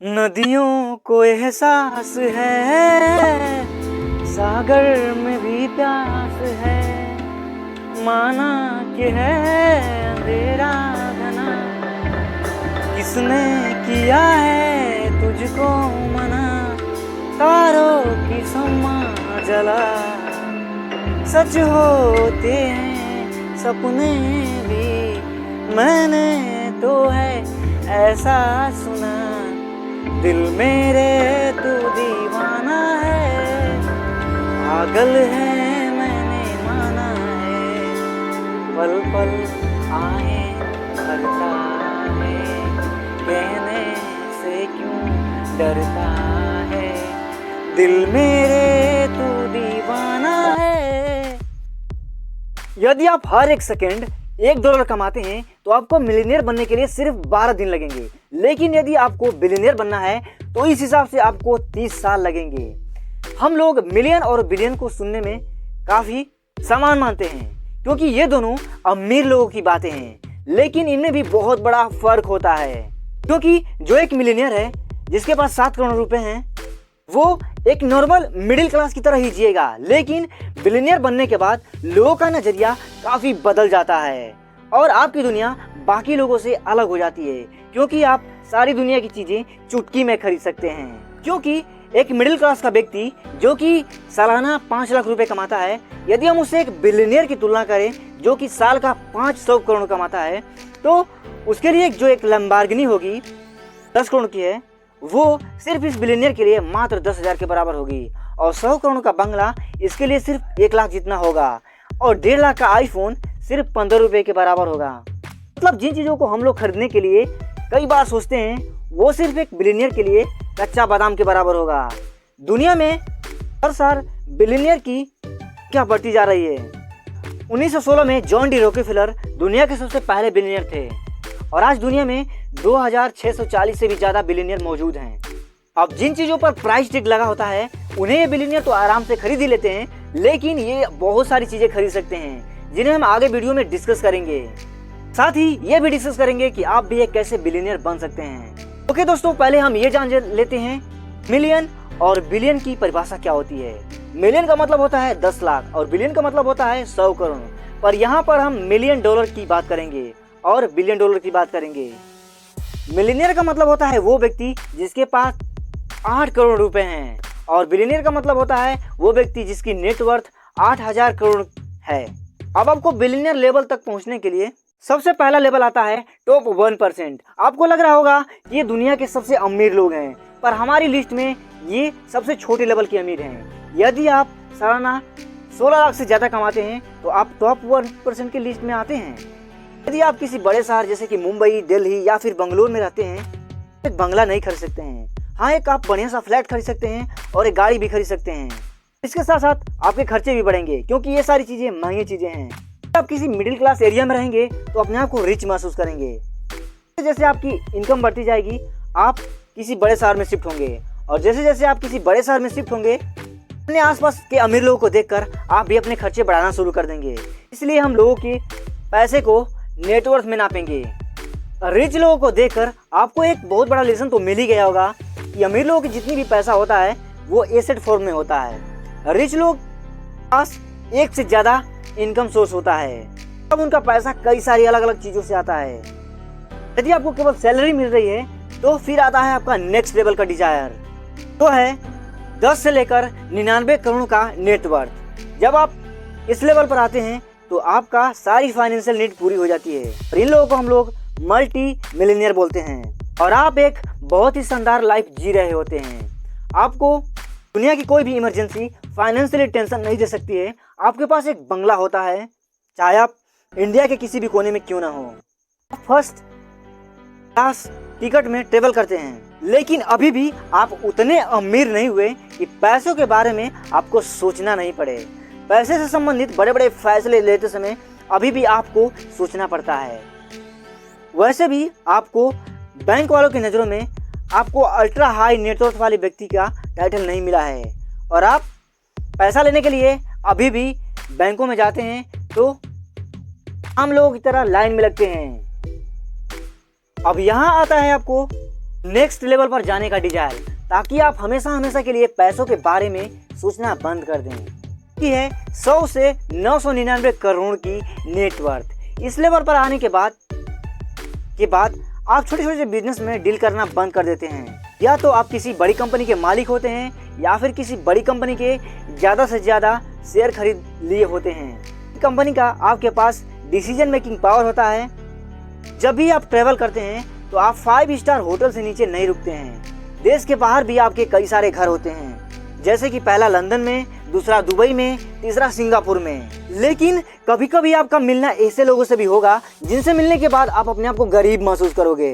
नदियों को एहसास है, सागर में भी प्यास है, माना कि है अंधेरा घना, किसने किया है तुझको मना, तारों की समा जला, सच होते हैं सपने भी, मैंने तो है ऐसा सुना, दिल मेरे तू दीवाना है, पागल है मैंने माना है, पल पल आए करता है, कहने से क्यों डरता है, दिल मेरे तू दीवाना है। यदि आप हर एक सेकेंड $1 कमाते हैं तो आपको मिलियनेयर बनने के लिए सिर्फ 12 दिन लगेंगे, लेकिन यदि आपको बिलियनियर बनना है तो इस हिसाब से आपको 30 साल लगेंगे। हम लोग मिलियन और बिलियन को सुनने में काफ़ी समान मानते हैं क्योंकि ये दोनों अमीर लोगों की बातें हैं, लेकिन इनमें भी बहुत बड़ा फर्क होता है। क्योंकि जो एक मिलियनियर है जिसके पास 7 करोड़ रुपए हैं वो एक नॉर्मल मिडिल क्लास की तरह ही जिएगा, लेकिन बिलियनियर बनने के बाद लोगों का नजरिया काफी बदल जाता है और आपकी दुनिया बाकी लोगों से अलग हो जाती है क्योंकि आप सारी दुनिया की चीजें चुटकी में खरीद सकते हैं। क्योंकि एक मिडिल क्लास का व्यक्ति जो कि सालाना 5 लाख रुपए कमाता है, यदि हम उससे एक बिलियनियर की तुलना करें जो कि साल का 500 करोड़ कमाता है, तो उसके लिए जो एक लैम्बोर्गिनी होगी 10 करोड़ की है, वो सिर्फ इस बिलियनियर के लिए मात्र 10,000 के बराबर होगी और 100 करोड़ का बंगला इसके लिए सिर्फ 1 लाख जितना होगा और 1.5 लाख का आईफोन सिर्फ 15 रुपए के बराबर होगा। मतलब जिन चीज़ों को हम लोग खरीदने के लिए कई बार सोचते हैं वो सिर्फ एक बिलियनियर के लिए कच्चा बादाम के बराबर होगा। दुनिया में हर साल बिलियनियर की क्या बढ़ती जा रही है। 1916 में जॉन डी रॉकफेलर दुनिया के सबसे पहले बिलियनियर थे और आज दुनिया में 2640 से भी ज़्यादा बिलियनियर मौजूद हैं। अब जिन चीज़ों पर प्राइस टैग लगा होता है उन्हें ये बिलियनियर तो आराम से खरीद ही लेते हैं, लेकिन ये बहुत सारी चीज़ें खरीद सकते हैं जिन्हें हम आगे वीडियो में डिस्कस करेंगे। साथ ही ये भी डिस्कस करेंगे कि आप भी एक कैसे बिलियनियर बन सकते हैं। ओके दोस्तों, पहले हम ये जान लेते हैं मिलियन और बिलियन की परिभाषा क्या होती है। मिलियन का मतलब होता है 10 लाख और बिलियन का मतलब होता है 100 करोड़, पर यहाँ पर हम मिलियन डॉलर की बात करेंगे और बिलियन डॉलर की बात करेंगे। मिलियनियर का मतलब होता है वो व्यक्ति जिसके पास 8 करोड़ रुपए हैं और बिलियनियर का मतलब होता है वो व्यक्ति जिसकी नेटवर्थ 8,000 करोड़ है। अब आपको बिलियनियर लेवल तक पहुंचने के लिए सबसे पहला लेवल आता है टॉप 1%। आपको लग रहा होगा कि ये दुनिया के सबसे अमीर लोग हैं, पर हमारी लिस्ट में ये सबसे छोटे लेवल के अमीर हैं। यदि आप सालाना 16 लाख से ज़्यादा कमाते हैं तो आप टॉप 1% की लिस्ट में आते हैं। यदि आप किसी बड़े शहर जैसे कि मुंबई, दिल्ली या फिर बंगलोर में रहते हैं, एक बंगला नहीं खरीद सकते हैं। हाँ, एक आप बढ़िया सा फ्लैट खरीद सकते हैं और एक गाड़ी भी खरीद सकते हैं। इसके साथ साथ आपके खर्चे भी बढ़ेंगे क्योंकि ये सारी चीज़ें महंगी चीज़ें हैं। आप किसी मिडिल क्लास एरिया में रहेंगे तो अपने आप को रिच महसूस करेंगे। जैसे आपकी इनकम बढ़ती जाएगी आप किसी बड़े शहर में शिफ्ट होंगे और जैसे जैसे आप किसी बड़े शहर में शिफ्ट होंगे अपने आसपास के अमीर लोगों को देखकर आप भी अपने खर्चे बढ़ाना शुरू कर देंगे। इसलिए हम लोगों के पैसे को नेटवर्थ में नापेंगे। रिच लोगों को देखकर आपको एक बहुत बड़ा लेसन तो मिल ही गया होगा कि अमीर लोगों की जितनी भी पैसा होता है वो एसेट फॉर्म में होता है। रिच लोग पास एक से ज़्यादा इनकम सोर्स होता है, अब उनका पैसा कई सारी अलग अलग चीज़ों से आता है। यदि आपको केवल सैलरी मिल रही है तो फिर आता है आपका नेक्स्ट लेवल का डिजायर, तो है 10 से लेकर 99 करोड़ का नेटवर्थ। जब आप इस लेवल पर आते हैं तो आपका सारी फाइनेंशियल नीड पूरी हो जाती है और इन लोगों को हम लोग मल्टी मिलियनियर बोलते हैं और आप एक बहुत ही शानदार लाइफ जी रहे होते हैं। आपको दुनिया की कोई भी इमरजेंसी फाइनेंशियली टेंशन नहीं दे सकती है। आपके पास एक बंगला होता है, चाहे आप इंडिया के किसी भी कोने में क्यों ना हो। फर्स्ट क्लास टिकट में ट्रेवल करते हैं, लेकिन अभी भी आप उतने अमीर नहीं हुए कि पैसों के बारे में आपको सोचना नहीं पड़े। पैसे से संबंधित बड़े बड़े फैसले लेते समय अभी भी आपको सोचना पड़ता है। वैसे भी आपको बैंक वालों की नज़रों में आपको अल्ट्रा हाई नेटवर्थ वाले व्यक्ति का टाइटल नहीं मिला है और आप पैसा लेने के लिए अभी भी बैंकों में जाते हैं तो आम लोगों की तरह लाइन में लगते हैं। अब यहाँ आता है आपको नेक्स्ट लेवल पर जाने का डिजायर, ताकि आप हमेशा हमेशा के लिए पैसों के बारे में सोचना बंद कर दें। की है 100 से 999 करोड़ की नेटवर्थ। इस लेवल पर आने के बाद आप छोटे छोटे बिजनेस में डील करना बंद कर देते हैं। या तो आप किसी बड़ी कंपनी के मालिक होते हैं या फिर किसी बड़ी कंपनी के ज़्यादा से ज़्यादा शेयर खरीद लिए होते हैं। कंपनी का आपके पास डिसीजन मेकिंग पावर होता है। जब भी आप ट्रैवल करते हैं तो आप 5 स्टार होटल से नीचे नहीं रुकते हैं। देश के बाहर भी आपके कई सारे घर होते हैं, जैसे कि पहला लंदन में, दूसरा दुबई में, तीसरा सिंगापुर में। लेकिन कभी कभी आपका मिलना ऐसे लोगों से भी होगा जिनसे मिलने के बाद आप अपने आप को गरीब महसूस करोगे,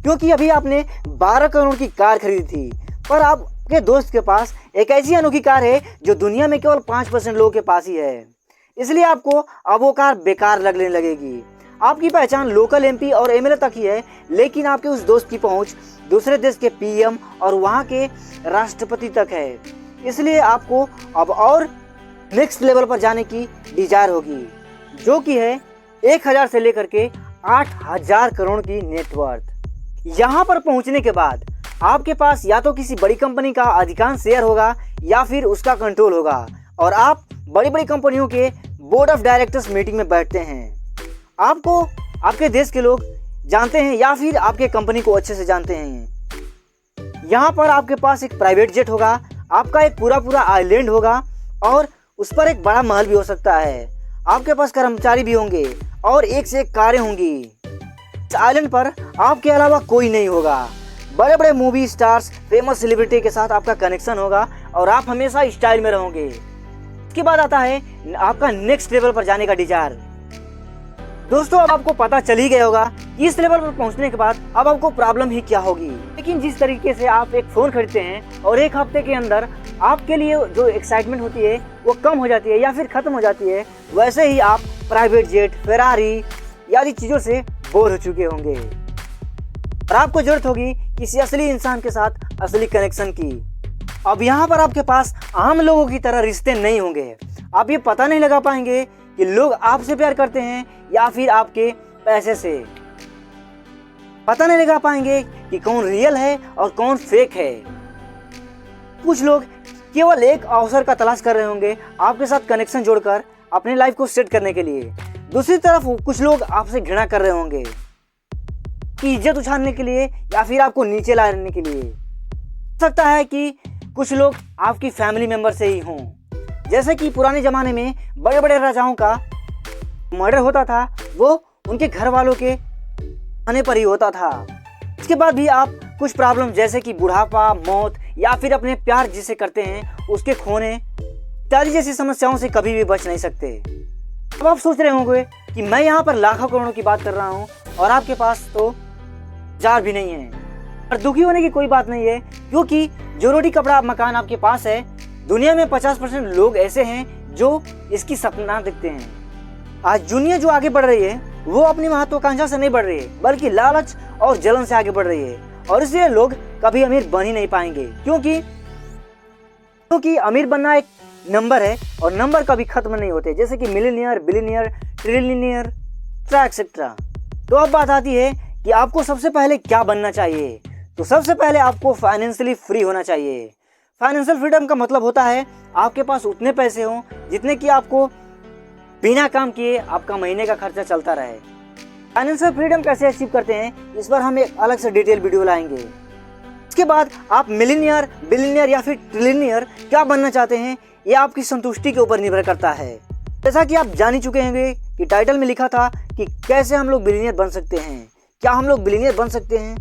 क्योंकि अभी आपने 12 करोड़ की कार खरीदी थी, पर आपके दोस्त के पास एक ऐसी अनोखी कार है जो दुनिया में केवल 5% लोगों के पास ही है। इसलिए आपको अब वो कार बेकार लगने लगेगी। आपकी पहचान लोकल एमपी और एमएलए तक ही है, लेकिन आपके उस दोस्त की पहुंच दूसरे देश के पीएम और वहां के राष्ट्रपति तक है। इसलिए आपको अब और नेक्स्ट लेवल पर जाने की डिजायर होगी, जो कि है 1000 से लेकर के 8000 करोड़ की नेटवर्थ। यहाँ पर पहुंचने के बाद आपके पास या तो किसी बड़ी कंपनी का अधिकांश शेयर होगा या फिर उसका कंट्रोल होगा, और आप बड़ी बड़ी कंपनियों के बोर्ड ऑफ डायरेक्टर्स मीटिंग में बैठते हैं। आपको आपके देश के लोग जानते हैं या फिर आपके कंपनी को अच्छे से जानते हैं। यहाँ पर आपके पास एक प्राइवेट जेट होगा, आपका एक पूरा आइलैंड होगा और उस पर एक बड़ा महल भी हो सकता है। आपके पास कर्मचारी भी होंगे और एक से एक कारें होंगी। इस आइलैंड पर आपके अलावा कोई नहीं होगा। बड़े बड़े मूवी स्टार्स, फेमस सेलिब्रिटी के साथ आपका कनेक्शन होगा और आप हमेशा स्टाइल में रहोगे। इसके बाद आता है आपका नेक्स्ट लेवल पर जाने का डिजायर। दोस्तों, अब आपको पता चल ही गया होगा कि इस लेवल पर पहुंचने के बाद अब आपको प्रॉब्लम ही क्या होगी। लेकिन जिस तरीके से आप एक फोन खरीदते हैं और एक हफ्ते के अंदर आपके लिए जो एक्साइटमेंट होती है वो कम हो जाती है या फिर खत्म हो जाती है, वैसे ही आप प्राइवेट जेट, फेरारी आदि चीजों से बोर हो चुके होंगे और आपको जरूरत होगी किसी असली इंसान के साथ असली कनेक्शन की। अब यहाँ पर आपके पास आम लोगों की तरह रिश्ते नहीं होंगे। आप ये पता नहीं लगा पाएंगे कि लोग आपसे प्यार करते हैं या फिर आपके पैसे से। पता नहीं लगा पाएंगे कि कौन रियल है और कौन फेक है। कुछ लोग केवल एक अवसर का तलाश कर रहे होंगे आपके साथ कनेक्शन जोड़कर अपनी लाइफ को सेट करने के लिए। दूसरी तरफ कुछ लोग आपसे घृणा कर रहे होंगे कि इज्जत उछालने के लिए या फिर आपको नीचे लाने के लिए। हो सकता है कि कुछ लोग आपकी फैमिली मेंबर से ही हों, जैसे कि पुराने जमाने में बड़े बड़े राजाओं का मर्डर होता था, वो उनके घर वालों के आने पर ही होता था। इसके बाद भी आप कुछ प्रॉब्लम जैसे कि बुढ़ापा, मौत या फिर अपने प्यार जिसे करते हैं उसके खोने इत्यादि जैसी समस्याओं से कभी भी बच नहीं सकते। अब आप सोच रहे होंगे कि मैं यहाँ पर लाखों करोड़ों की बात कर रहा हूँ और आपके पास तो 1000 भी नहीं है। पर दुखी होने की कोई बात नहीं है, क्योंकि जो रोटी कपड़ा मकान आपके पास है, दुनिया में 50% लोग ऐसे हैं जो इसकी सपना देखते हैं। आज दुनिया जो आगे बढ़ रही है वो अपनी महत्वाकांक्षा से नहीं बढ़ रही है, बल्कि लालच और जलन से आगे बढ़ रही है, और इसलिए लोग कभी अमीर बन ही नहीं पाएंगे, क्योंकि अमीर बनना एक नंबर है और नंबर कभी खत्म नहीं होते, जैसे कि मिलियनियर, बिलियनियर, ट्रिलियनियर एक्सेट्रा। तो अब बात आती है कि आपको सबसे पहले क्या बनना चाहिए। तो सबसे पहले आपको फाइनेंशियली फ्री होना चाहिए। फाइनेंशियल फ्रीडम का मतलब होता है आपके पास उतने पैसे हों जितने कि आपको बिना काम किए आपका महीने का खर्चा चलता रहे। फाइनेंशियल फ्रीडम कैसे अचीव करते हैं, इस पर हम एक अलग से डिटेल वीडियो लाएंगे। इसके बाद आप मिलियनियर, बिलियनियर या फिर ट्रिलियनियर क्या बनना चाहते हैं, ये आपकी संतुष्टि के ऊपर निर्भर करता है। जैसा कि आप जान ही चुके होंगे कि टाइटल में लिखा था कि कैसे हम लोग बिलियनियर बन सकते हैं। क्या हम लोग बिलियनियर बन सकते हैं?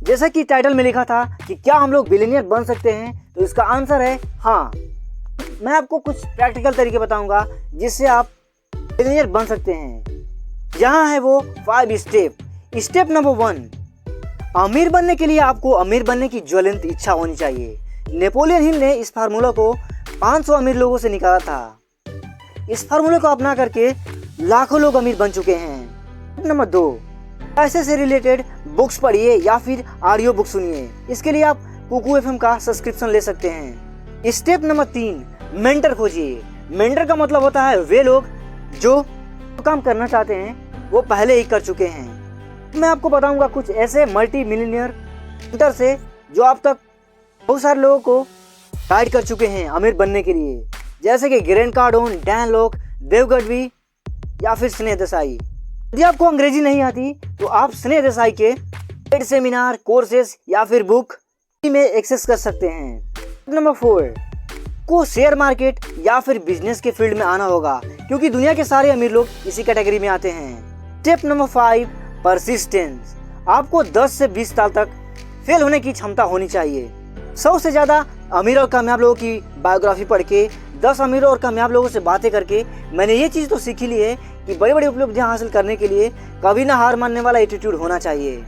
जैसा कि टाइटल में लिखा था कि क्या हम लोग बिलियनियर बन सकते हैं, तो इसका आंसर है हाँ। मैं आपको कुछ प्रैक्टिकल तरीके बताऊंगा जिससे आप बिलियनियर बन सकते हैं। यहाँ है वो 5 स्टेप। स्टेप नंबर 1, अमीर बनने के लिए आपको अमीर बनने की ज्वलंत इच्छा होनी चाहिए। नेपोलियन हिल ने इस फार्मूला को 500 अमीर लोगों से निकाला था। इस फार्मूले को अपना करके लाखों लोग अमीर बन चुके हैं। नंबर 2, पैसे से रिलेटेड बुक्स पढ़िए या फिर ऑडियो बुक सुनिए। इसके लिए आप कुकू एफएम का सब्सक्रिप्शन ले सकते हैं। स्टेप नंबर 3, मेंटर खोजिए। मेंटर का मतलब होता है वे लोग जो काम करना चाहते हैं वो पहले ही कर चुके हैं। मैं आपको बताऊंगा कुछ ऐसे मल्टी मिलियनियर मेंटर से जो अब तक बहुत सारे लोगों को गाइड कर चुके हैं अमीर बनने के लिए, जैसे कि ग्रैंड कार्डोन, डैन लॉक, देव गढ़वी या फिर स्नेह देसाई। यदि आपको अंग्रेजी नहीं आती तो आप स्नेह देसाई के पेड सेमिनार, कोर्सेस या फिर बुक में एक्सेस कर सकते हैं। नंबर 4, को शेयर मार्केट या फिर बिजनेस के फील्ड में आना होगा, क्योंकि दुनिया के सारे अमीर लोग इसी कैटेगरी में आते हैं। Step number 5, persistence. आपको 10 से 20 साल तक फेल होने की क्षमता होनी चाहिए। 100 से ज़्यादा अमीर और कामयाब लोगों की बायोग्राफी पढ़ के, 10 अमीरों और कामयाब लोगों से बातें करके मैंने ये चीज़ तो सीखी ली है कि बड़ी बड़ी उपलब्धियां हासिल करने के लिए कभी ना हार मानने वाला एटीट्यूड होना चाहिए।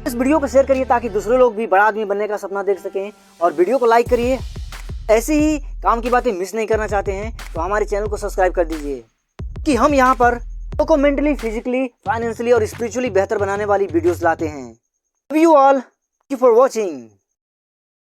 इस वीडियो को शेयर करिए ताकि दूसरे लोग भी बड़ा आदमी बनने का सपना देख सकें, और वीडियो को लाइक करिए। ऐसे ही काम की बातें मिस नहीं करना चाहते हैं तो हमारे चैनल को सब्सक्राइब कर दीजिए, कि हम यहाँ पर लोगों को मेंटली, फिजिकली, फाइनेंशियली और स्पिरिचुअली बेहतर बनाने वाली वीडियोस लाते हैं। Love you all, thank you for watching.